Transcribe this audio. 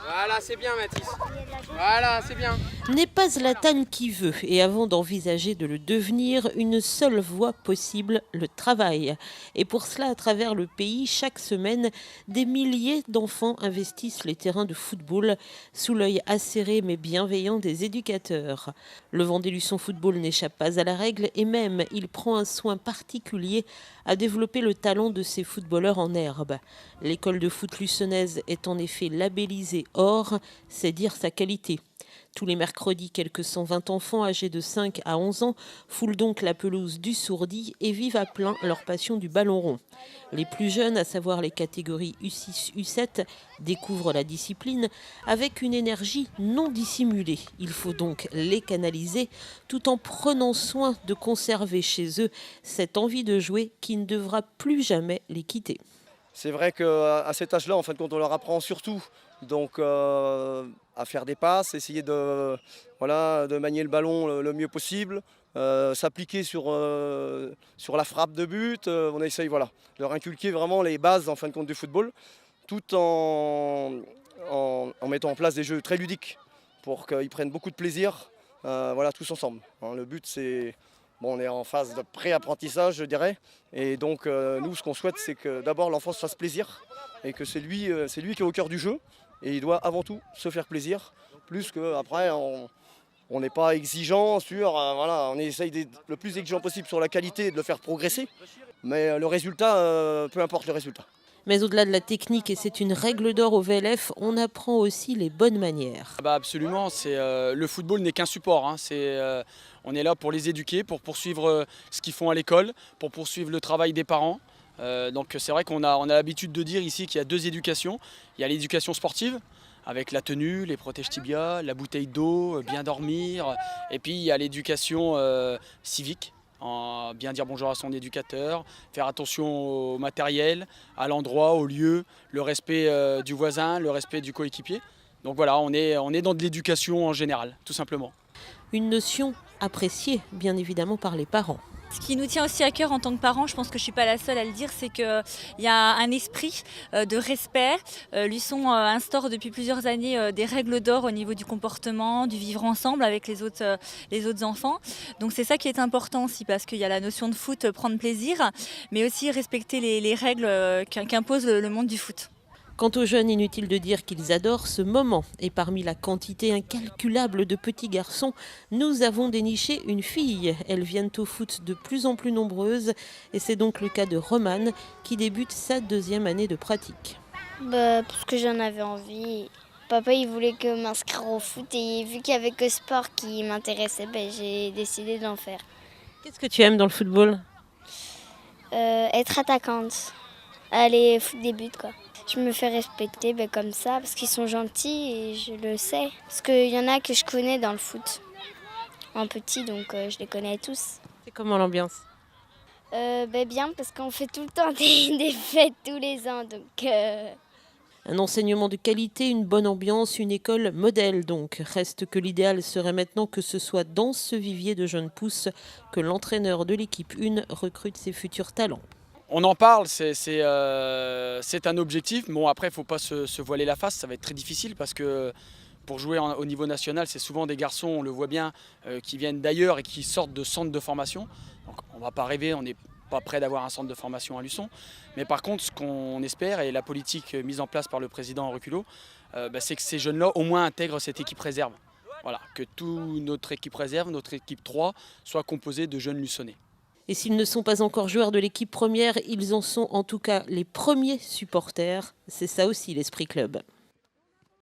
Voilà, c'est bien Mathis. Voilà, c'est bien. N'est pas Zlatan qui veut, et avant d'envisager de le devenir, une seule voie possible, le travail. Et pour cela, à travers le pays, chaque semaine, des milliers d'enfants investissent les terrains de football sous l'œil acéré mais bienveillant des éducateurs. Le Vendée-Luçon Football n'échappe pas à la règle et même il prend un soin particulier à développer le talent de ses footballeurs en herbe. L'école de foot luçonnaise est en effet labellisée or, c'est dire sa qualité. Tous les mercredis, quelques 120 enfants âgés de 5 à 11 ans foulent donc la pelouse du Sourdi et vivent à plein leur passion du ballon rond. Les plus jeunes, à savoir les catégories U6, U7, découvrent la discipline avec une énergie non dissimulée. Il faut donc les canaliser tout en prenant soin de conserver chez eux cette envie de jouer qui ne devra plus jamais les quitter. C'est vrai qu'à cet âge-là, en fin de compte, on leur apprend surtout donc, à faire des passes, essayer de manier le ballon le mieux possible, s'appliquer sur la frappe de but. On essaye de leur inculquer vraiment les bases en fin de compte du football, tout en mettant en place des jeux très ludiques pour qu'ils prennent beaucoup de plaisir tous ensemble. Le but, c'est... Bon, on est en phase de pré-apprentissage, je dirais. Et donc, nous, ce qu'on souhaite, c'est que d'abord l'enfant se fasse plaisir et que c'est lui qui est au cœur du jeu. Et il doit avant tout se faire plaisir, plus qu'après, on n'est pas exigeant sur... on essaye d'être le plus exigeant possible sur la qualité et de le faire progresser. Mais le résultat, peu importe le résultat. Mais au-delà de la technique, et c'est une règle d'or au VLF, on apprend aussi les bonnes manières. Absolument, le football n'est qu'un support. On est là pour les éduquer, pour poursuivre ce qu'ils font à l'école, pour poursuivre le travail des parents. Donc c'est vrai qu'on a l'habitude de dire ici qu'il y a deux éducations. Il y a l'éducation sportive, avec la tenue, les protèges tibias, la bouteille d'eau, bien dormir. Et puis il y a l'éducation civique. Bien dire bonjour à son éducateur, faire attention au matériel, à l'endroit, au lieu, le respect du voisin, le respect du coéquipier. Donc voilà, on est dans de l'éducation en général, tout simplement. Une notion appréciée, bien évidemment, par les parents. Ce qui nous tient aussi à cœur en tant que parents, je pense que je ne suis pas la seule à le dire, c'est qu'il y a un esprit de respect. Luçon instaure depuis plusieurs années des règles d'or au niveau du comportement, du vivre ensemble avec les autres enfants. Donc c'est ça qui est important aussi, parce qu'il y a la notion de foot, prendre plaisir, mais aussi respecter les règles qu'impose le monde du foot. Quant aux jeunes, inutile de dire qu'ils adorent ce moment. Et parmi la quantité incalculable de petits garçons, nous avons déniché une fille. Elles viennent au foot de plus en plus nombreuses. Et c'est donc le cas de Romane, qui débute sa 2e année de pratique. Parce que j'en avais envie. Papa, il voulait que m'inscrire au foot. Et vu qu'il n'y avait que sport qui m'intéressait, j'ai décidé d'en faire. Qu'est-ce que tu aimes dans le football ? Être attaquante. Aller foutre des buts, quoi. Je me fais respecter comme ça parce qu'ils sont gentils et je le sais. Parce qu'il y en a que je connais dans le foot en petit, donc je les connais tous. C'est comment l'ambiance ? Bien, parce qu'on fait tout le temps des fêtes tous les ans. Donc, Un enseignement de qualité, une bonne ambiance, une école modèle donc. Reste que l'idéal serait maintenant que ce soit dans ce vivier de jeunes pousses que l'entraîneur de l'équipe 1 recrute ses futurs talents. On en parle, c'est un objectif. Bon, après, il ne faut pas se voiler la face, ça va être très difficile parce que pour jouer au niveau national, c'est souvent des garçons, on le voit bien, qui viennent d'ailleurs et qui sortent de centres de formation. Donc on ne va pas rêver, on n'est pas prêt d'avoir un centre de formation à Luçon. Mais par contre, ce qu'on espère, et la politique mise en place par le président Reculot, c'est que ces jeunes-là au moins intègrent cette équipe réserve. Voilà, que toute notre équipe réserve, notre équipe 3, soit composée de jeunes luçonnais. Et s'ils ne sont pas encore joueurs de l'équipe première, ils en sont en tout cas les premiers supporters. C'est ça aussi l'esprit club.